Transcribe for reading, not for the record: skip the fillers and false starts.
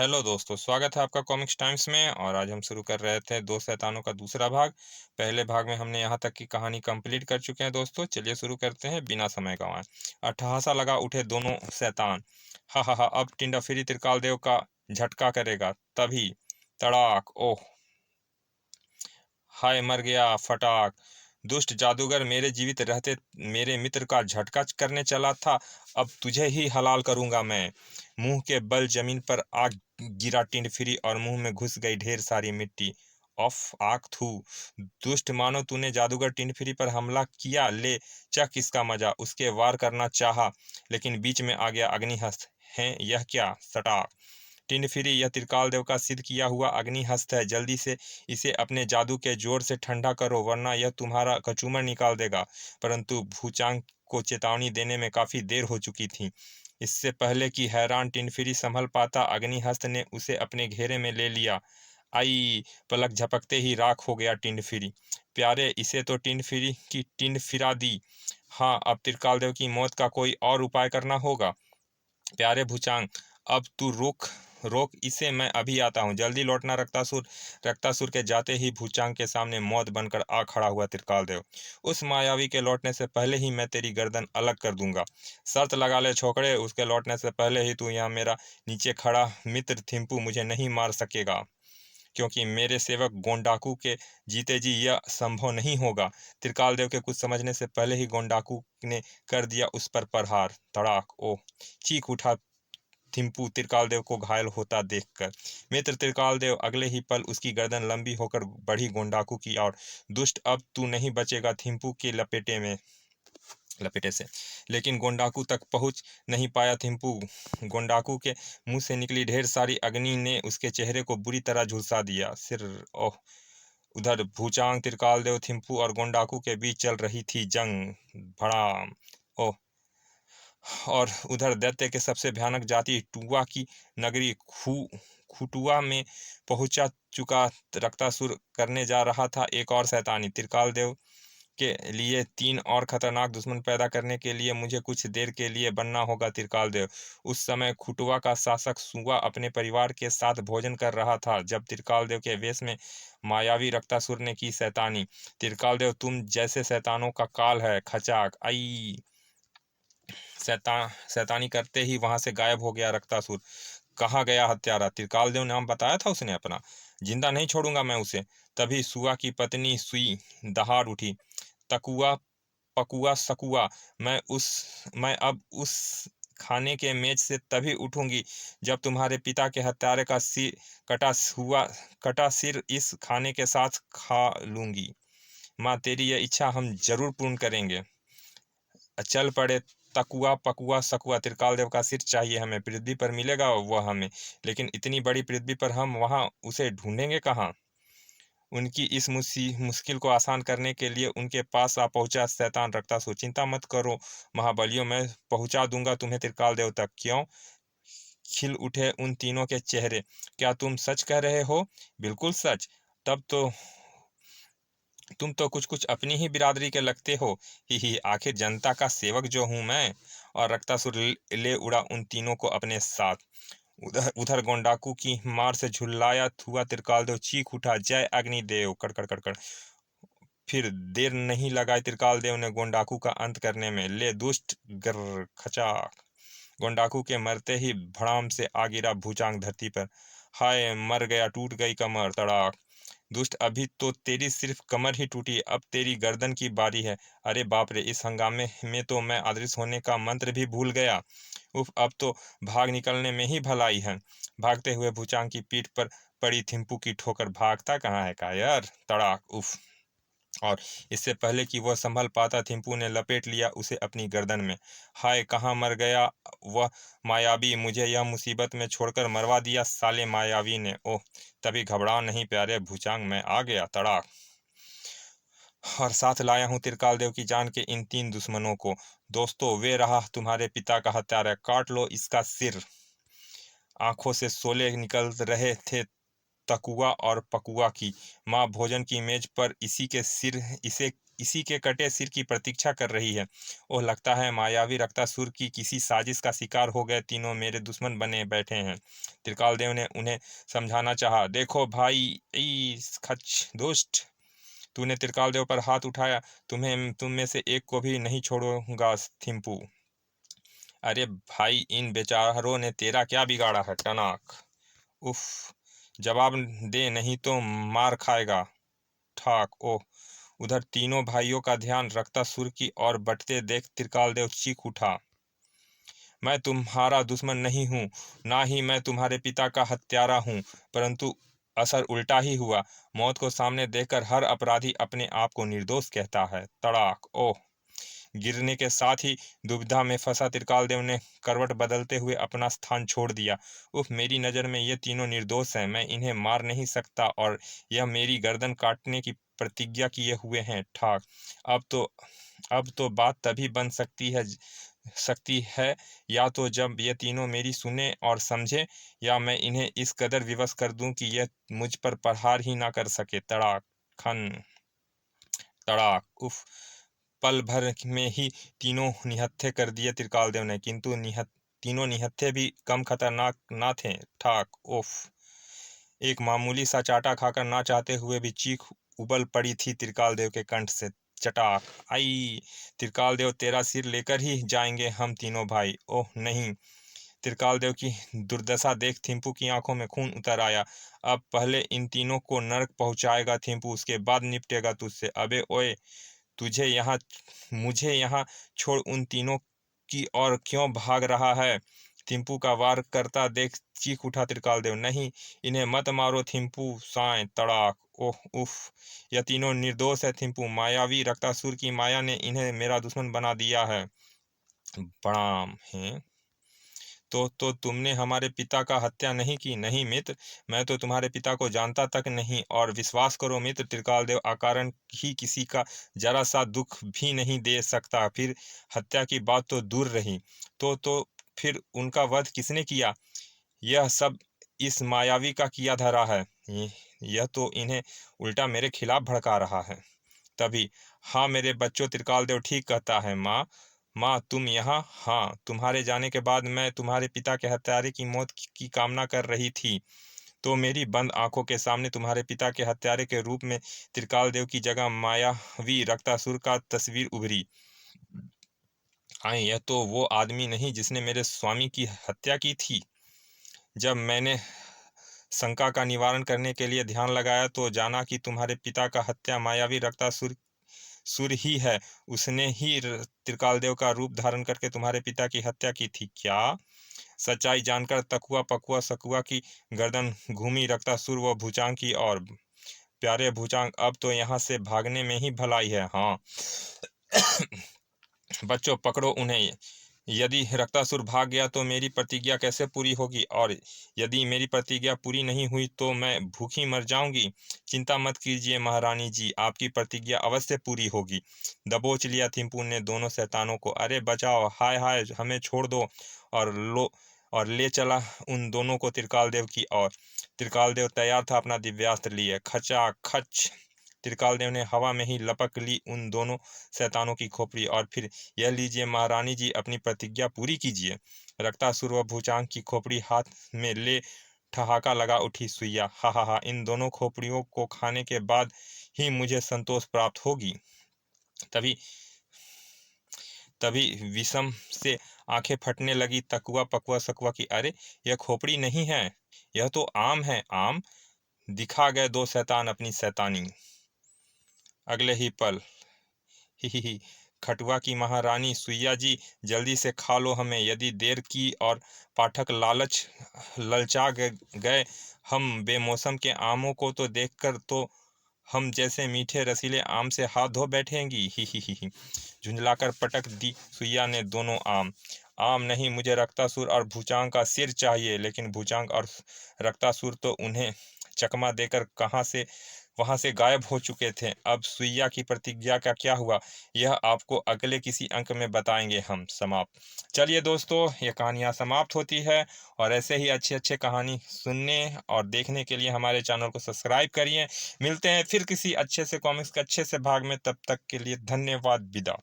Hello दोस्तों, स्वागत है आपका कॉमिक्स टाइम्स में। और आज हम शुरू कर रहे थे दो शैतानों का दूसरा भाग। पहले भाग में हमने यहाँ तक की कहानी कंप्लीट कर चुके हैं दोस्तों। चलिए शुरू करते हैं बिना समय गंवाए। अट्ठहासा लगा उठे दोनों शैतान। हा हा हा, अब टिंडा फिरी त्रिकाल देव का झटका करेगा। तभी तड़ाक, ओह हाय, मर गया फटाक। दुष्ट जादूगर, मेरे जीवित रहते मेरे मित्र का झटका करने चला था। अब तुझे ही हलाल करूंगा मैं। मुंह के बल जमीन पर आग गिरा टिंड फिरी और मुंह में घुस गई ढेर सारी मिट्टी। ऑफ आग थू। दुष्ट, मानो तूने जादूगर टिंड फिरी पर हमला किया। ले चख इसका मजा। उसके वार करना चाहा, लेकिन बीच में आ गया अग्निहस्त। है यह क्या? सटा टिंड फिरी, यह त्रिकाल देव का सिद्ध किया हुआ अग्निहस्त है। जल्दी से इसे अपने जादू के जोर से ठंडा करो, वरना यह तुम्हारा कचूमर निकाल देगा। परंतु भूचांग को चेतावनी देने में काफी देर हो चुकी थी। इससे पहले कि हैरान टिंड फिरी संभल पाता, अग्निहस्त ने उसे अपने घेरे में ले लिया। आई, पलक झपकते ही राख हो गया टिंड फिरी। प्यारे, इसे तो टिंड फिरी की टिंड फिरा दी। हाँ, अब त्रिकाल देव की मौत का कोई और उपाय करना होगा। प्यारे भूचांग, अब तू रुक रोक इसे, मैं अभी आता हूँ। जल्दी लौटना रक्तासुर। रक्तासुर के जाते ही भूचांग के सामने मौत बनकर आ खड़ा हुआ त्रिकाल देव। उस मायावी के लौटने से पहले ही मैं तेरी गर्दन अलग कर दूंगा। शर्त लगा ले छोकरे, उसके लौटने से पहले ही तू यहाँ मेरा नीचे खड़ा मित्र थिम्पू मुझे नहीं मार सकेगा, क्योंकि मेरे सेवक गोंडाकू के जीते जी यह संभव नहीं होगा। त्रिकाल देव के कुछ समझने से पहले ही गोंडाकू ने कर दिया उस पर प्रहार। तड़ाक, ओह चीख उठा थिम्पू त्रिकाल देव को घायल होता देखकर। मित्र त्रिकाल देव अगले ही पल उसकी गर्दन लंबी होकर बढ़ी गोंडाकू की ओर। दुष्ट, अब तू नहीं बचेगा थिम्पू के लपेटे से। लेकिन गोंडाकू तक पहुंच नहीं पाया थिम्पू। गोंडाकू के मुंह से निकली ढेर सारी अग्नि ने उसके चेहरे को बुरी तरह झुलसा दिया। सिर, ओह उधर भूचांग, त्रिकाल देव, थिम्पू और गोंडाकू के बीच चल रही थी जंग। भड़ाम, ओह और उधर दैत्य के सबसे भयानक जाति टुआ की नगरी खुटुआ में पहुंचा चुका रक्तासुर करने जा रहा था एक और शैतानी। त्रिकाल देव के लिए तीन और खतरनाक दुश्मन पैदा करने के लिए मुझे कुछ देर के लिए बनना होगा त्रिकाल देव। उस समय खुटुआ का शासक सुआ अपने परिवार के साथ भोजन कर रहा था, जब त्रिकाल देव के वेश में मायावी रक्तासुर ने की शैतानी। त्रिकाल देव, तुम जैसे शैतानों का काल है। खचाक, आई। शैतानी करते ही वहां से गायब हो गया रक्तासुर। कहाँ गया हत्यारा? त्रिकाल देव नाम बताया था उसने अपना। जिंदा नहीं छोड़ूंगा मैं उसे। तभी सुआ की पत्नी सुई दहाड़ उठी। तकुआ पकुआ सकुआ, मैं अब उस खाने के मेज से तभी उठूंगी जब तुम्हारे पिता के हत्यारे का सिर कटा सिर इस खाने के साथ खा लूंगी। माँ, तेरी यह इच्छा हम जरूर पूर्ण करेंगे। चल पड़े तकुआ पकुआ सकुआ। त्रिकाल देव का सिर चाहिए हमें। पृथ्वी पर मिलेगा वह हमें, लेकिन इतनी बड़ी पृथ्वी पर हम वहां उसे ढूंढेंगे कहाँ? उनकी इस मुश्किल को आसान करने के लिए उनके पास आ पहुंचा शैतान रक्तासुर। चिंता मत करो महाबलियों, मैं पहुंचा दूंगा तुम्हें त्रिकाल देव तक। क्यों? खिल उठे उन तीनों के चेहरे। क्या तुम सच कह रहे हो? बिल्कुल सच। तब तो तुम तो कुछ कुछ अपनी ही बिरादरी के लगते हो। ही, आखिर जनता का सेवक जो हूं मैं। और रक्तासुर ले उड़ा उन तीनों को अपने साथ। उधर उधर गोंडाकू की मार से झुल्लाया हुआ त्रिकाल देव चीख उठा, जय अग्निदेव, कड़कड़ कड़कड़। फिर देर नहीं लगाई त्रिकाल देव ने गोंडाकू का अंत करने में। ले दुष्ट, गर खचाक। गोंडाकू के मरते ही भड़ाम से आ गिरा भूचांग धरती पर। हाय, मर गया, टूट गई कमर। तड़ाक। दुष्ट, अभी तो तेरी सिर्फ कमर ही टूटी, अब तेरी गर्दन की बारी है। अरे बाप रे, इस हंगामे में तो मैं अदृश्य होने का मंत्र भी भूल गया। उफ, अब तो भाग निकलने में ही भलाई है। भागते हुए भूचांग की पीठ पर पड़ी थिम्पू की ठोकर। भागता कहाँ है कायर? तड़ाक, उफ। और इससे पहले कि वह संभल पाता, थिम्पू ने लपेट लिया उसे अपनी गर्दन में। हाय, कहाँ मर गया वह मायावी? मुझे यह मुसीबत में छोड़कर मरवा दिया साले मायावी ने। ओह, तभी घबराओ नहीं प्यारे भूचांग, मैं आ गया। तड़ाक। और साथ लाया हूँ त्रिकाल देव की जान के इन तीन दुश्मनों को। दोस्तों, वे रहा तुम्हारे पिता का हत्यारा, काट लो इसका सिर। आंखों से शोले निकल रहे थे तकुआ और पकुआ की। माँ भोजन की मेज पर इसी इसी के कटे सिर की प्रतीक्षा कर रही है। ओह, लगता है मायावी रक्तासुर की किसी साजिश का शिकार हो गए तीनों मेरे दुश्मन बने बैठे हैं। त्रिकालदेव ने उन्हें समझाना चाहा। देखो भाई, खच दुष्ट, तूने त्रिकालदेव पर हाथ उठाया, तुम में से एक को भी नहीं छोड़ूंगा थिम्पू। अरे भाई, इन बेचारों ने तेरा क्या बिगाड़ा है टनाक। उफ, जवाब दे नहीं तो मार खाएगा। ठाक। ओह, उधर तीनों भाइयों का ध्यान रक्तासुर की ओर बढ़ते देख त्रिकालदेव चीख उठा। मैं तुम्हारा दुश्मन नहीं हूँ, ना ही मैं तुम्हारे पिता का हत्यारा हूँ, परंतु असर उल्टा ही हुआ। मौत को सामने देखकर हर अपराधी अपने आप को निर्दोष कहता है। तड़ाक। ओह, गिरने के साथ ही दुविधा में फंसा त्रिकालदेव ने करवट बदलते हुए अपना स्थान छोड़ दिया। उफ, मेरी नज़र में ये तीनों निर्दोष हैं, मैं इन्हें मार नहीं सकता और यह मेरी गर्दन काटने की प्रतिज्ञा किए हुए हैं। ठाक। अब तो बात तभी बन सकती है या तो जब ये तीनों मेरी सुने और समझे, या मैं इन्हें इस कदर विवश कर दूं कि यह मुझ पर प्रहार ही ना कर सके। तड़ाक। खन। तड़ाक। उफ, पल भर में ही तीनों निहत्थे कर दिए त्रिकालदेव ने, किंतु तीनों निहत्थे भी कम खतरनाक ना थे। ठाक। उफ, एक मामूली सा चाटा खाकर ना चाहते हुए भी चीख उबल पड़ी थी त्रिकालदेव के कंठ से। चटाक। आई, त्रिकालदेव, तेरा सिर लेकर ही जाएंगे हम तीनों भाई। ओह नहीं। त्रिकालदेव की दुर्दशा देख थिम्पू की आंखों में खून उतर आया। अब पहले इन तीनों को नरक पहुंचाएगा थिम्पू, उसके बाद निपटेगा तुझसे। अबे ओए, तुझे यहाँ मुझे यहाँ छोड़ उन तीनों की ओर क्यों भाग रहा है? थिम्पू का वार करता देख चीख उठा त्रिकालदेव। नहीं, इन्हें मत मारो थिम्पू साएं। तड़ाक। ओह उफ, यह तीनों निर्दोष है थिम्पू, मायावी रक्तासुर की माया ने इन्हें मेरा दुश्मन बना दिया है। प्रणाम है। तो तुमने हमारे पिता का हत्या नहीं की? नहीं मित्र, मैं तो तुम्हारे पिता को जानता तक नहीं, और विश्वास करो मित्र, त्रिकालदेव अकारण ही किसी का जरा सा दुख भी नहीं दे सकता। फिर हत्या की बात तो दूर रही, तो फिर उनका वध किसने किया? यह सब इस मायावी का किया धरा है। यह तो इन्हें उल्टा मेरे खिलाफ भड़का रहा है। तभी, हाँ मेरे बच्चों, त्रिकालदेव ठीक कहता है। माँ तुम यहाँ? हाँ, तुम्हारे जाने के बाद मैं तुम्हारे पिता के हत्यारे की मौत की कामना कर रही थी, तो मेरी बंद आंखों के सामने तुम्हारे पिता के हत्यारे के रूप में त्रिकालदेव की जगह मायावी रक्तासुर का तस्वीर उभरी। हाँ, यह तो वो आदमी नहीं जिसने मेरे स्वामी की हत्या की थी। जब मैंने शंका का निवारण करने के लिए ध्यान लगाया तो जाना कि तुम्हारे पिता का हत्या मायावी रक्तासुर ही है। उसने ही त्रिकालदेव का रूप धारण करके तुम्हारे पिता की हत्या की थी। क्या? सच्चाई जानकर तकुआ पकुआ सकुआ की गर्दन घूमी रक्तासुर व भुजांग की ओर। प्यारे भुजांग, अब तो यहाँ से भागने में ही भलाई है। हाँ बच्चों, पकड़ो उन्हें। यदि रक्तासुर भाग गया तो मेरी प्रतिज्ञा कैसे पूरी होगी, और यदि मेरी प्रतिज्ञा पूरी नहीं हुई तो मैं भूखी मर जाऊंगी। चिंता मत कीजिए महारानी जी, आपकी प्रतिज्ञा अवश्य पूरी होगी। दबोच लिया थिम्पू ने दोनों शैतानों को। अरे बचाओ, हाय हाय, हमें छोड़ दो। और ले चला उन दोनों को त्रिकालदेव की ओर। त्रिकालदेव तैयार था अपना दिव्यास्त्र लिए। खचा खच, त्रिकालदेव ने हवा में ही लपक ली उन दोनों शैतानों की खोपड़ी, और फिर, यह लीजिए महारानी जी, अपनी प्रतिज्ञा पूरी कीजिए। रक्तासुर व भुजांग की खोपड़ी हाथ में ले ठहाका लगा उठी सुइया। हा हा हा, इन दोनों खोपड़ियों को खाने के बाद ही मुझे संतोष प्राप्त होगी। तभी तभी विषम से आंखें फटने लगी तकुआ पकुआ सकुआ की। अरे, यह खोपड़ी नहीं है, यह तो आम है। आम? दिखा गए दो शैतान अपनी शैतानी। अगले ही पल, ही खटुआ की महारानी, सुइया जी, जल्दी से खा लो हमें, यदि देर की और पाठक ललचा गए हम बेमौसम के आमों को तो देखकर, तो हम जैसे मीठे रसीले आम से हाथ धो बैठेंगी। ही झुंझलाकर पटक दी सुइया ने दोनों आम। आम नहीं, मुझे रक्तासुर और भुजांग का सिर चाहिए। लेकिन भुजांग और रक्तासुर तो उन्हें चकमा देकर कहाँ से वहां से गायब हो चुके थे। अब सुइया की प्रतिज्ञा का क्या हुआ, यह आपको अगले किसी अंक में बताएंगे हम। समाप्त। चलिए दोस्तों, ये कहानियाँ समाप्त होती है, और ऐसे ही अच्छे अच्छे कहानी सुनने और देखने के लिए हमारे चैनल को सब्सक्राइब करिए। मिलते हैं फिर किसी अच्छे से कॉमिक्स के अच्छे से भाग में, तब तक के लिए धन्यवाद, विदा।